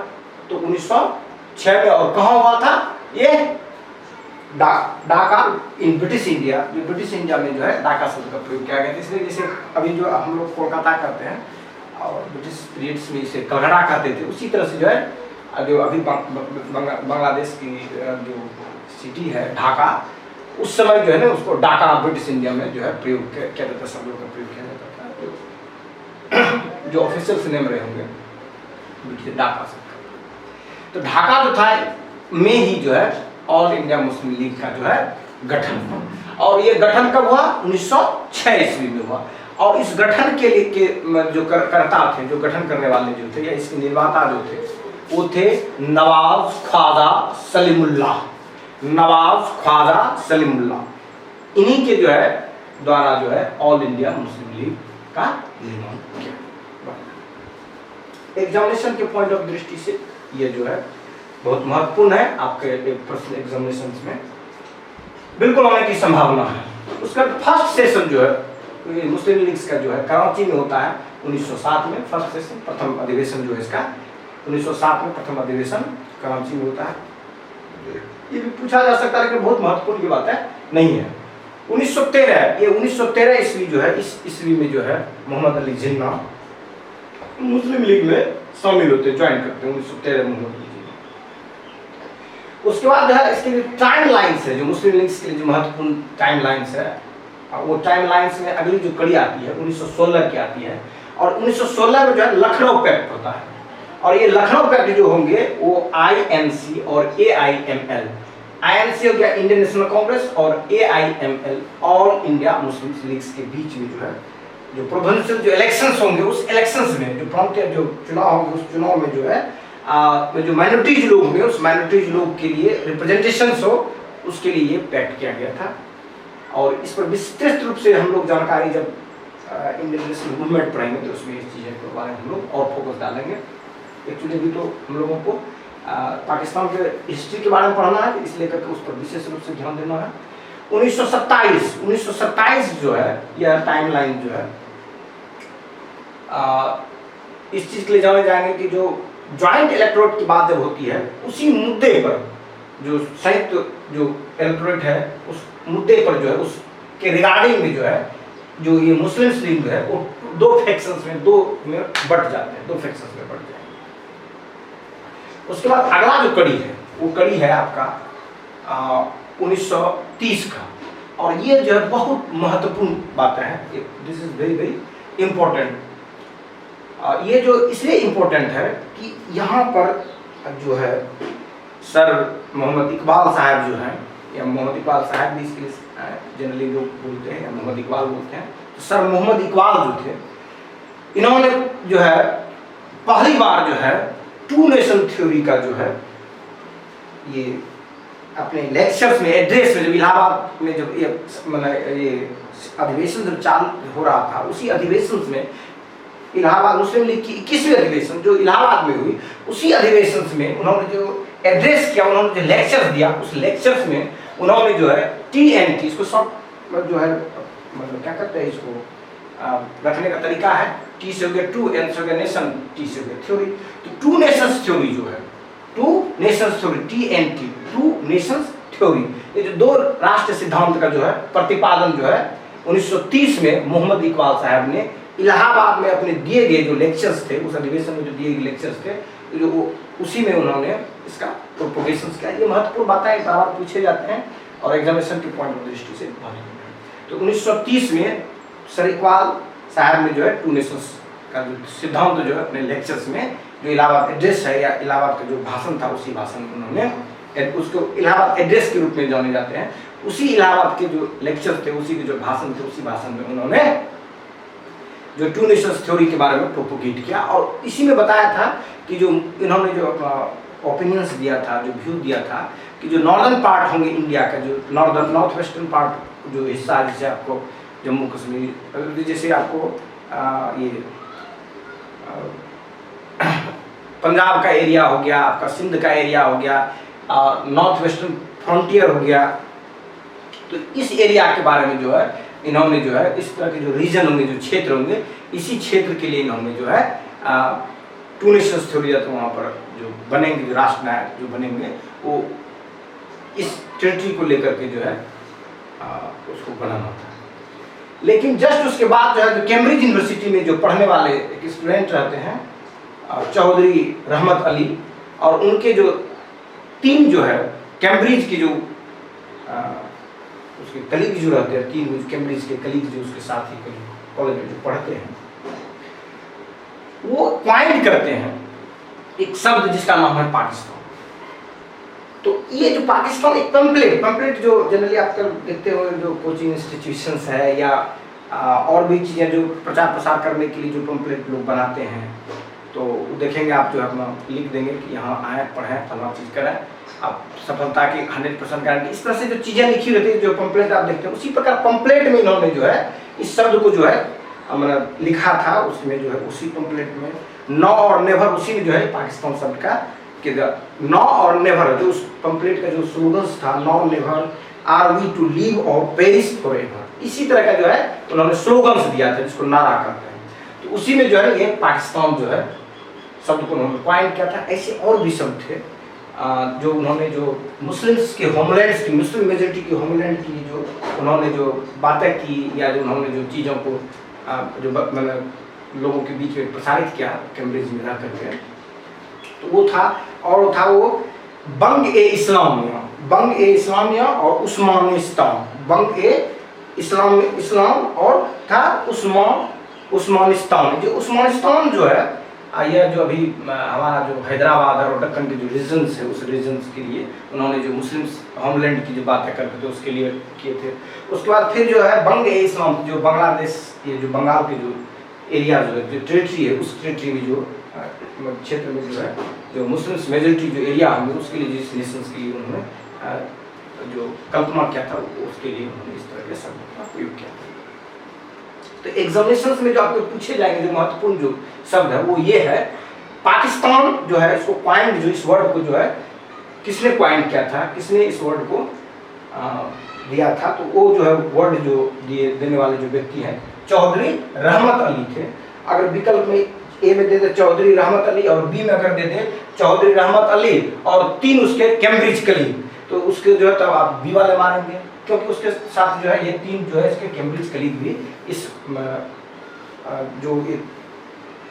तो 1906 में। और कहाँ हुआ था ये? Dhaka in British India. जो ब्रिटिश इंडिया में जो है ढाका शब्द का प्रयोग किया गया था। इसलिए जैसे अभी जो हम लोग कोलकाता करते हैं और ब्रिटिश पीरियड्स में इसे कलकत्ता कहते थे, उसी तरह से जो है जो अभी बांग्लादेश की जो सिटी है ढाका, उस समय जो है ना उसको ढाका ब्रिटिश इंडिया में जो है प्रयोग किया जाता है, शब्दों का प्रयोग किया जाता था। जो ऑफिशियल नेम रहे होंगे ढाका से। तो ढाका जो था में ही जो है ऑल इंडिया मुस्लिम लीग का जो है गठन हुआ। और ये गठन कब हुआ? 1906 ईस्वी में हुआ। और इस गठन के लिए के जो करता थे, जो गठन करने वाले जो थे या इसके निर्माता जो थे, वो थे नवाब ख्वाजा सलीमुल्लाह। नवाब ख्वाजा सलीमुल्लाह, इन्हीं के जो है द्वारा जो है ऑल इंडिया मुस्लिम लीग का निर्माण किया। एग्जामिनेशन के पॉइंट ऑफ दृष्टि से ये जो है बहुत महत्वपूर्ण है। आपके एक प्रश्न एग्जामिनेशन में बिल्कुल होने की संभावना है। उसका फर्स्ट सेशन जो है मुस्लिम लीग का जो है कराची में होता है 1907 में। फर्स्ट सेशन, प्रथम अधिवेशन जो है इसका 1907 में प्रथम अधिवेशन कराची में होता है। ये भी पूछा जा सकता है, लेकिन बहुत महत्वपूर्ण ये बात है नहीं है। 1913, ये 1913 ईस्वी जो है, इस ईस्वी में जो है मोहम्मद अली जिन्ना मुस्लिम लीग में शामिल होते, ज्वाइन करते हैं 1913 में मोहम्मद अली जिन्ना। उसके बाद जो है इसके लिए टाइम लाइन्स है, जो मुस्लिम लीग के लिए जो महत्वपूर्ण टाइम लाइन्स है, वो टाइम लाइन्स में अगली जो कड़ी आती है 1916 की आती है। और 1916 में जो है लखनऊ पैक्ट होता है। और ये लखनऊ पैक्ट जो होंगे वो INC और AIML, INC हो गया इंडियन नेशनल कांग्रेस और AIML ऑल इंडिया मुस्लिम लीग्स के बीच में जो है जो प्रोविंशियल जो इलेक्शंस होंगे, उस इलेक्शंस में जो प्रांतीय जो चुनाव होंगे, उस चुनाव में जो है जो माइनॉरिटीज लोग होंगे, उस माइनॉरिटीज लोग के लिए रिप्रेजेंटेशन हो, उसके लिए ये पैक्ट किया गया था। और इस पर विस्तृत रूप से हम लोग जानकारी जब इंडियन नेशनल मूवमेंट पढ़ेंगे तो उसमें इस चीज़ों के बारे में हम लोग और फोकस डालेंगे। एक्चुअली भी तो हम लोगों को पाकिस्तान के हिस्ट्री के बारे में पढ़ना है, इसलिए करके उस पर विशेष रूप से ध्यान देना है। 1927 जो है यह टाइम लाइन जो है इस चीज़ के लिए जाने जाएंगे कि जो ज्वाइंट इलेक्टोरेट की बात जब होती है, उसी मुद्दे पर जो संयुक्त जो इलेक्टोरेट है उस मुद्दे पर जो है उसके रिगार्डिंग में जो है जो ये मुस्लिम लीग है वो दो फैक्शंस में बट जाते हैं, दो फैक्शंस में बट जाएंगे। उसके बाद अगला जो कड़ी है वो कड़ी है आपका 1930 का। और ये जो है बहुत महत्वपूर्ण बातें हैं, this is very very important. ये जो इसलिए इम्पोर्टेंट है कि यहाँ पर जो है सर मोहम्मद इकबाल साहब जो हैं, या मोहम्मद इकबाल साहब भी इसके जनरली लोग बोलते हैं या मोहम्मद इकबाल बोलते हैं, तो सर मोहम्मद इकबाल जो थे, इन्होंने जो है पहली बार जो है टू नेशन थ्योरी का जो है ये अपने लेक्चर्स में, एड्रेस में, जब इलाहाबाद में जब ये अधिवेशन जब चालू हो रहा था, उसी अधिवेशन में इलाहाबाद मुस्लिम लीग की 21वीं अधिवेशन जो इलाहाबाद में हुई, उसी अधिवेशन में उन्होंने जो एड्रेस किया, उन्होंने जो लेक्चर्स दिया, उस लेक्चर्स में उन्होंने जो है TNT, इसको सब जो है मतलब क्या करते हैं, इसको रखने का तरीका है, T से हो गया टू, N से हो गया नेशन, T से हो गया थ्योरी, तो टू नेशंस थ्योरी जो है, two nations theory TNT, two nations theory, ये जो दो राष्ट्र सिद्धांत का जो है प्रतिपादन जो है 1930 में मोहम्मद इकबाल साहब ने इलाहाबाद में अपने दिए गए जो लेक्चर्स थे, उस अधिवेशन में जो दिए गए लेक्चर्स थे, जो उसी में उन्होंने इसका प्रोपोगेशन किया। ये महत्वपूर्ण बातें बार पूछे जाते हैं और एग्जामिनेशन के पॉइंट ऑफ दृष्टि से। तो 1930 में सर इकबाल साहब ने जो है टू नेशंस का जो सिद्धांत जो है अपने लेक्चर्स में, जो इलाहाबाद एड्रेस है या इलाहाबाद का जो भाषण था, उसी भाषण में उन्होंने उसको इलाहाबाद एड्रेस के रूप में जाने जाते हैं, उसी इलाहाबाद के जो लेक्चर थे, उसी के जो भाषण थे, उसी भाषण में उन्होंने जो टू नेशंस थ्योरी के बारे में प्रोपोगेट किया। और इसी में बताया था कि जो इन्होंने जो अपना ओपिनियंस दिया था, जो व्यू दिया था कि जो नॉर्दर्न पार्ट होंगे इंडिया का, जो नॉर्थ वेस्टर्न पार्ट जो हिस्सा, जैसे आपको जम्मू कश्मीर, जैसे आपको ये पंजाब का एरिया हो गया, आपका सिंध का एरिया हो गया, नॉर्थ वेस्टर्न फ्रंटियर हो गया, तो इस एरिया के बारे में जो है इन्होंने जो है इस तरह के जो रीजन होंगे, जो क्षेत्र होंगे, इसी क्षेत्र के लिए इन्होंने जो है टू नेशंस थ्योरी, तो वहाँ पर जो बनेंगे, जो राष्ट्र नायक जो बनेंगे, वो इस टेरिटरी को लेकर के जो है उसको बनाना था। लेकिन जस्ट उसके बाद जो है जो कैम्ब्रिज यूनिवर्सिटी में जो पढ़ने वाले एक स्टूडेंट रहते हैं चौधरी रहमत अली, और उनके जो तीन जो है कैम्ब्रिज की जो उसके कलीग जो रहते हैं, तीन कैम्ब्रिज के कलीग जो उसके साथ ही कॉलेज में जो पढ़ते हैं, वो पॉइंट करते हैं एक शब्द जिसका नाम है पाकिस्तान। तो ये जो पाकिस्तान एक पंपलेट जो जनरली आजकल देखते हो, जो कोचिंग इंस्टीट्यूशंस है या और भी चीज़ें जो प्रचार प्रसार करने के लिए जो पंपलेट लोग बनाते हैं, तो देखेंगे आप जो अपना लिख देंगे कि यहाँ आए, पढ़ें, फलना चीज़ करें, आप सफलता की 100% गारंटी, इस तरह से जो चीज़ें लिखी रहती है, जो पंपलेट आप देखते हैं, उसी प्रकार पंपलेट में इन्होंने जो है इस शब्द को जो है मतलब लिखा था, उसमें जो है उसी पंपलेट में नो और नेवर, उसी में जो है पाकिस्तान शब्द का कि नो और नेवर, जो उस पंपलेट का जो स्लोगन्स था, no never are we to leave or perish forever, इसी तरह का जो है उन्होंने स्लोगन्स दिया था, जिसको नारा करते हैं। तो उसी में जो है ये पाकिस्तान जो है शब्द को उन्होंने पॉइंट किया था। ऐसे और भी शब्द थे जो उन्होंने जो मुस्लिम्स के होमलैंड्स की, मुस्लिम मेजॉरिटी की होमलैंड की जो उन्होंने जो बातें की, या जो उन्होंने जो चीज़ों को जो मतलब लोगों के बीच में प्रसारित किया कैम्ब्रिज में रह करके, तो वो था, और वो था वो बंग ए इस्लामिया और उस्मानिस्तान, बंग ए इस्लाम और था उस्मानिस्तान। जो उस्मानिस्तान जो है यह जो अभी हमारा जो हैदराबाद और दक्कन के जो रीजन्स है, उस रीजन्स के लिए उन्होंने जो मुस्लिम होमलैंड की जो बातें करते थे उसके लिए किए थे। उसके बाद फिर जो है बंग ए इस्लाम, जो बांग्लादेश, ये जो बंगाल के जो एरिया जो है, जो टेरिटरी है, उस टेरिटरी में जो क्षेत्र में जो है जो मुस्लिम्स मेजॉरिटी जो एरिया होंगे, उसके लिए जिस नेशंस के लिए उन्होंने जो कल्पना किया था, उसके लिए उन्होंने इस तरह के शब्द का प्रयोग किया था। तो एग्जामिनेशन में जो आपको पूछे जाएंगे जो महत्वपूर्ण जो शब्द है वो ये है, पाकिस्तान जो है, इसको पॉइंट, जो इस वर्ड को जो है किसने पॉइंट किया था, किसने इस वर्ड को दिया था, तो वो जो है वर्ड जो देने वाले जो व्यक्ति हैं चौधरी रहमत अली थे। अगर विकल्प में ए में दे दे चौधरी रहमत अली और बी में अगर दे दे चौधरी रहमत अली और तीन उसके कैम्ब्रिज कलीग, तो उसके जो है तब आप बी वाले मारेंगे, क्योंकि उसके साथ जो है ये तीन जो है इसके कैम्ब्रिज कलीग भी इस जो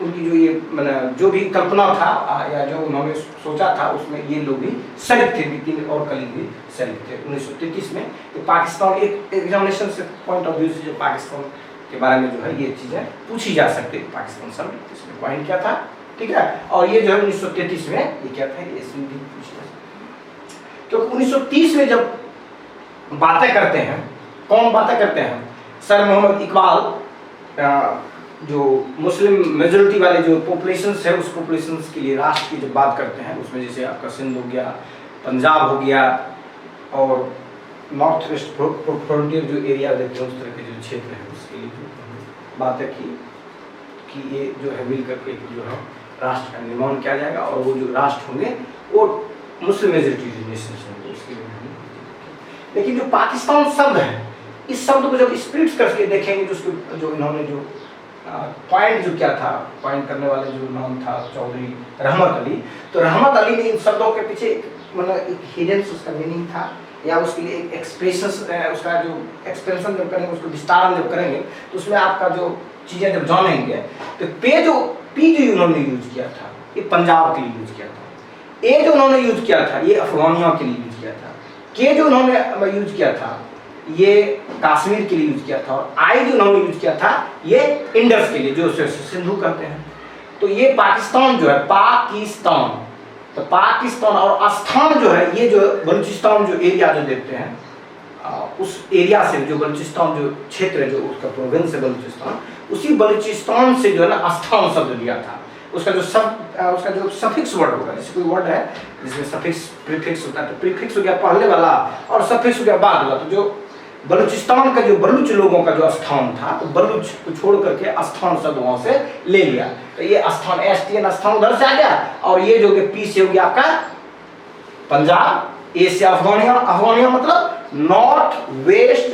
उनकी जो ये मतलब जो भी कल्पना था या जो उन्होंने सोचा था, उसमें ये लोग भी शरीक थे, तीन और कलीग भी शरीक थे 1933 में। तो पाकिस्तान एक एग्जामिनेशन से पॉइंट ऑफ व्यू से जो पाकिस्तान के बारे में जो है ये चीज़ें पूछी जा सकती है, पाकिस्तान शब्द इसमें पॉइंट क्या था, ठीक है। और ये जो है 1933 में ये क्या था, ये इसमें भी पूछी जा सकती है। क्योंकि 1930 में जब बातें करते हैं, कौन बातें करते हैं? सर मोहम्मद इकबाल जो मुस्लिम मेजोरिटी वाले जो पॉपुलेशंस है, उस पॉपुलेशंस के लिए राष्ट्र की जब बात करते हैं, उसमें जैसे आपका सिंध हो गया, पंजाब हो गया और नॉर्थ वेस्ट फ्रंटियर जो एरिया देखते हैं, उस तरह के जो क्षेत्र है, उसके लिए जो बातें की कि ये जो है मिल करके जो है राष्ट्र का निर्माण किया जाएगा और वो जो राष्ट्र होंगे वो मुस्लिम मेजोरिटी नेशंस होंगे, उसके लिए। लेकिन जो पाकिस्तान शब्द है, इस शब्द को जब स्प्लिट करके देखेंगे तो उसको जो इन्होंने जो पॉइंट जो क्या था, पॉइंट करने वाले जो नाम था चौधरी रहमत अली, तो रहमत अली ने इन शब्दों के पीछे मतलब एक हिडन उसका मीनिंग था या उसके लिए एक एक्सप्रेशन, उसका जो एक्सप्रेशन जब करेंगे, उसको विस्तारण जब करेंगे तो उसमें आपका जो चीज़ें जब जानेंगे तो पी जो उन्होंने यूज किया था ये पंजाब के लिए यूज किया था, ए जो उन्होंने यूज किया था ये अफगानिया के लिए यूज किया था, के जो उन्होंने यूज किया था ये कश्मीर के लिए यूज किया था और आई जो उन्होंने यूज किया था ये इंडस के लिए, जो सिंधु कहते हैं। तो ये पाकिस्तान जो है, पाकिस्तान, तो पाकिस्तान और स्थान जो है, ये जो बलूचिस्तान जो एरिया जो देखते हैं, उस एरिया से जो बलूचिस्तान जो क्षेत्र है, जो उसका प्रोविंस है बलूचिस्तान, उसी बलूचिस्तान से जो है ना स्थान शब्द लिया था। उसका जो उसका जो सफिक्स वर्ड होगा, जैसे कोई वर्ड है जिसमें सफिक्स प्रीफिक्स होता है, तो प्रीफिक्स हो गया पहले वाला और सफिक्स हो गया बाद वाला। तो जो बलूचिस्तान का जो बलूच लोगों का जो स्थान था, तो बलूच को छोड़ करके स्थान शब्द वहां से ले लिया, तो ये स्थान एसटीएन स्थान उधर से आ गया और ये जो पी से हो गया आपका पंजाब, ए से अफगानिया, अफगानिया मतलब north west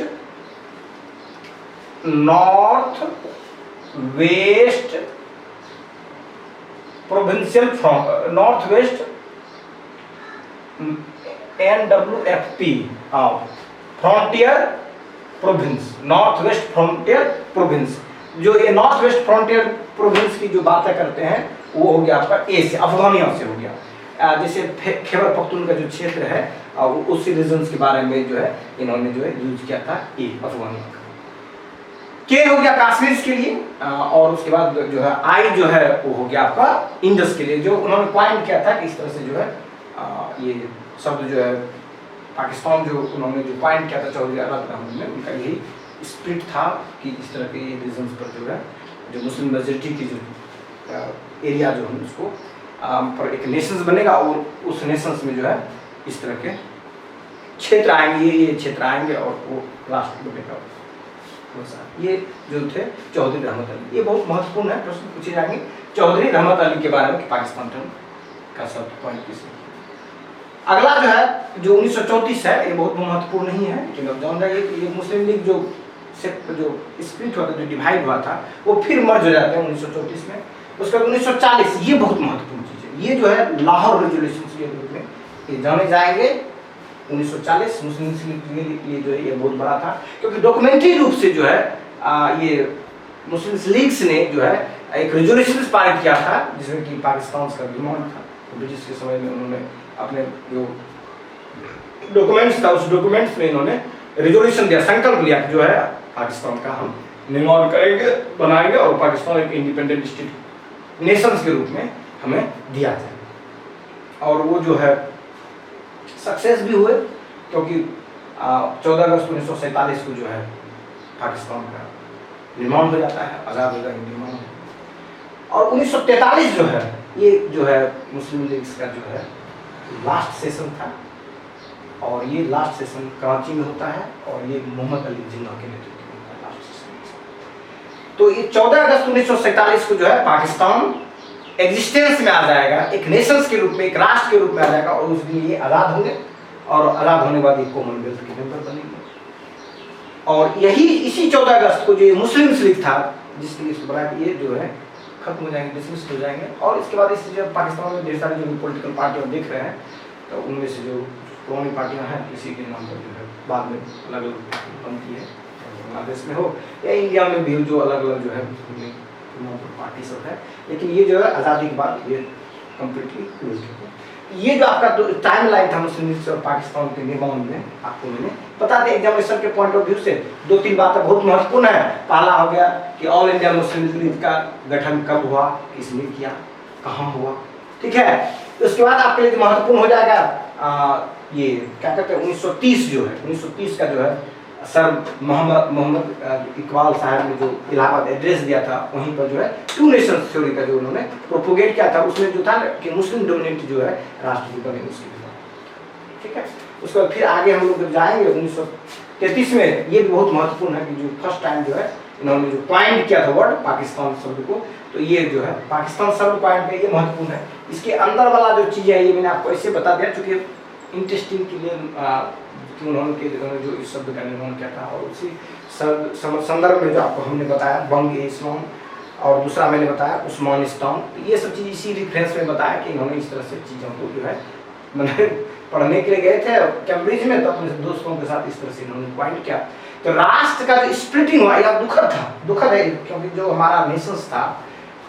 provincial north west NWFP frontier province, north west frontier province. जो ये नॉर्थ वेस्ट फ्रंटियर प्रोविंस की जो बातें करते हैं वो हो गया आपका ए से, अफगानिया से हो गया। जैसे खैबर पख्तून का जो क्षेत्र है उसी रीजन्स के बारे में जो है इन्होंने जो है यूज किया था ए, अफगानिया का। के हो गया कश्मीर के लिए और उसके बाद जो है आई जो है वो हो गया आपका इंडस के लिए। जो उन्होंने पॉइंट किया था कि इस तरह से जो है ये शब्द जो है पाकिस्तान जो उन्होंने जो पॉइंट किया था चौधरी रहमत ने, उनका यही स्प्रिट था कि इस तरह के रीजन्स पर जो है जो मुस्लिम मेजोरिटी की जो एरिया जो है उसको पर एक नेशंस बनेगा और उस नेशंस में जो है इस तरह के क्षेत्र आएंगे, ये क्षेत्र आएंगे और वो राष्ट्र बनेगा। ये जो थे चौधरी रहमत अली, ये बहुत महत्वपूर्ण है, प्रश्न पूछे जाएंगे चौधरी रहमत अली के बारे में कि पाकिस्तान टर्म का शब्द पॉइंट किस। अगला जो है जो 1934 है, ये बहुत महत्वपूर्ण नहीं है लेकिन अब जान जाइए कि ये मुस्लिम लीग जो स्प्लिट हुआ था, जो डिवाइड हुआ था, वो फिर मर्ज हो जाते हैं 1934 में। उसके बाद 1940, ये बहुत महत्वपूर्ण चीज़ है, ये जो है लाहौर रेजोल्यूशन के रूप में ये जाने जाएंगे। 1940 मुस्लिम लीग के लिए जो है ये बहुत बड़ा था, क्योंकि डॉक्यूमेंट्री रूप से जो है ये मुस्लिम लीग्स ने जो है एक रेजोल्यूशन पारित किया था जिसमें कि पाकिस्तान का डिमांड था। तो ब्रिटिश के समय में उन्होंने अपने जो डॉक्यूमेंट्स था उस डॉक्यूमेंट्स में इन्होंने रेजोल्यूशन दिया, संकल्प लिया जो है पाकिस्तान का हम निर्माण करेंगे, बनाएंगे और पाकिस्तान एक इंडिपेंडेंट स्टेट नेशंस के रूप में हमें दिया जाए। और वो जो है सक्सेस भी हुए, क्योंकि 14 अगस्त 1947 को जो है पाकिस्तान का निर्माण हो जाता है, आज़ाद हो जाएगा निर्माण। और 1943 जो है ये जो है मुस्लिम लीग का जो है लास्ट सेशन था और ये लास्ट सेशन कराची में होता है और ये मोहम्मद अली जिन्ना के नेतृत्व में होता है लास्ट सेशन। तो ये 14 अगस्त 1947 को जो है पाकिस्तान एग्जिस्टेंस में आ जाएगा, एक नेशंस के रूप में, एक राष्ट्र के रूप में आ जाएगा और उस दिन ये आज़ाद होंगे और आज़ाद होने के बाद ये कॉमनवेल्थ के मेंबर बनेंगे। और यही इसी 14 अगस्त को जो ये मुस्लिम लीग था जिसके लिए इसको बनाया, ये जो है खत्म हो जाएंगे, डिसमिस हो जाएंगे। और इसके बाद इस जो पाकिस्तान में ढेर सारी जो पॉलिटिकल पार्टियाँ देख रहे हैं तो उनमें से जो पुरानी पार्टियाँ हैं इसी के नाम पर जो है बाद में अलग अलग बनती है, बांग्लादेश में हो या इंडिया में भी जो अलग अलग जो है पार्टी सब है, लेकिन ये जो है आज़ादी के बाद ये कम्प्लीटली क्लोज हो गया। ये जो आपका टाइम लाइन था मुस्लिम लीग और पाकिस्तान के निर्माण में, आपको मैंने बता दें एग्जामिनेशन के पॉइंट ऑफ व्यू से 2-3 बातें बहुत महत्वपूर्ण है। पहला हो गया कि ऑल इंडिया मुस्लिम लीग का गठन कब हुआ, किसने किया, कहाँ हुआ, ठीक है। उसके बाद आपके लिए महत्वपूर्ण हो जाएगा ये क्या कहते हैं 1930 जो है 1930 का जो है सर मोहम्मद इकबाल साहब ने जो इलाहाबाद एड्रेस दिया था, वहीं पर जो है टू नेशन थ्योरी का जो उन्होंने प्रोपोगेट किया था, उसमें जो था कि मुस्लिम डोमिनेंट जो है राष्ट्र बने उसके लिए, ठीक है। उसके बाद फिर आगे हम लोग जब जाएंगे 1933 में, ये भी बहुत महत्वपूर्ण है कि जो फर्स्ट टाइम जो है इन्होंने जो पॉइंट किया था वर्ड पाकिस्तान शब्द को, तो ये जो है पाकिस्तान शब्द पॉइंट है, ये महत्वपूर्ण है। इसके अंदर वाला जो चीज़ है ये मैंने आपको ऐसे बता दिया चूँकि इंटरेस्टिंग के लिए कि उन्होंने जो इस शब्द का निर्माण किया था, और उसी संदर्भ में जो आपको हमने बताया बंग इस्लाम, और दूसरा मैंने बताया उस्मानिस्तान, ये सब चीज़ इसी रिफरेंस में बताया कि इन्होंने इस तरह से चीज़ों को जो है मैंने पढ़ने के लिए गए थे कैम्ब्रिज में, तो अपने दोस्तों के साथ इस तरह से इन्होंने पॉइंट किया। तो राष्ट्र का जो स्प्लिटिंग हुआ यह दुखद था, दुखद है, क्योंकि जो हमारा नेशंस था,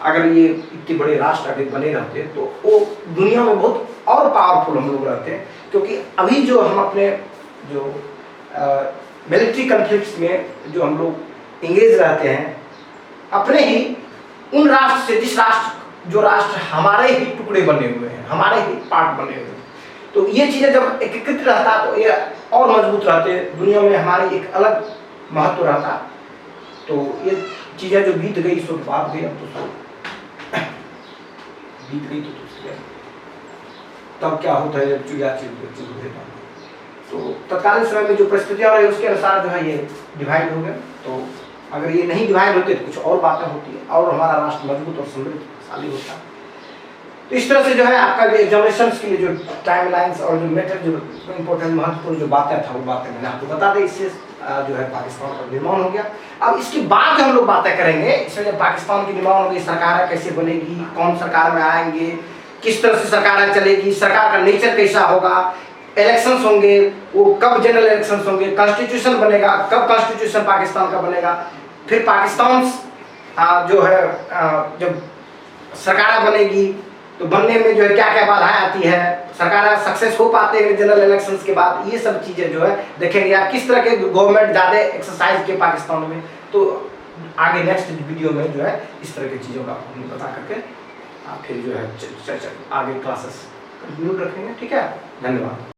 अगर ये इतने बड़े राष्ट्र अगर बने रहते तो वो दुनिया में बहुत और पावरफुल हम लोग रहते, क्योंकि अभी जो हम अपने जो मिलिट्री कन्फ्लिक्ट्स में जो हम लोग इंगेज रहते हैं, अपने ही उन राष्ट्र से जो राष्ट्र हमारे ही टुकड़े बने हुए हैं, हमारे ही पार्ट बने हुए हैं, तो ये चीज़ें जब एकीकृत रहता तो ये और मजबूत रहते, दुनिया में हमारी एक अलग महत्व रहता। तो ये चीज़ें जो बीत गई सो बात गई, अब तो बीत गई तो तब क्या होता है जब चुया चुल तो तत्कालीन समय में जो परिस्थितियाँ रही उसके अनुसार जो है ये डिवाइड हो गए। तो अगर ये नहीं डिवाइड होते तो कुछ और बातें होती है और हमारा राष्ट्र मजबूत और समृद्धशाली होता। तो इस तरह से जो है आपका एग्जामिनेशन के लिए जो टाइम लाइन्स और जो मेथड जो इम्पोर्टेंट महत्वपूर्ण जो बातें था वो बातें मैंने आपको बता दी। इससे जो है पाकिस्तान का निर्माण हो गया। अब इसके बाद हम लोग बातें करेंगे, इसमें जब पाकिस्तान की निर्माण होगी, सरकार कैसे बनेगी, कौन सरकार में आएंगे, किस तरह से सरकार चलेगी, सरकार का नेचर कैसा होगा, इलेक्शंस होंगे, वो कब जनरल इलेक्शंस होंगे, कॉन्स्टिट्यूशन बनेगा, कब कॉन्स्टिट्यूशन पाकिस्तान का बनेगा, फिर पाकिस्तान जो है जब सरकार बनेगी तो बनने में जो है क्या क्या बाधाएं आती है, सरकार सक्सेस हो पाते हैं जनरल इलेक्शंस के बाद, ये सब चीज़ें जो है देखेंगे आप किस तरह के गवर्नमेंट ज़्यादा एक्सरसाइज के पाकिस्तान में। तो आगे नेक्स्ट वीडियो में जो है इस तरह की चीज़ों का हम बता करके आप फिर जो है आगे क्लासेस कंटिन्यू रखेंगे। ठीक है, धन्यवाद।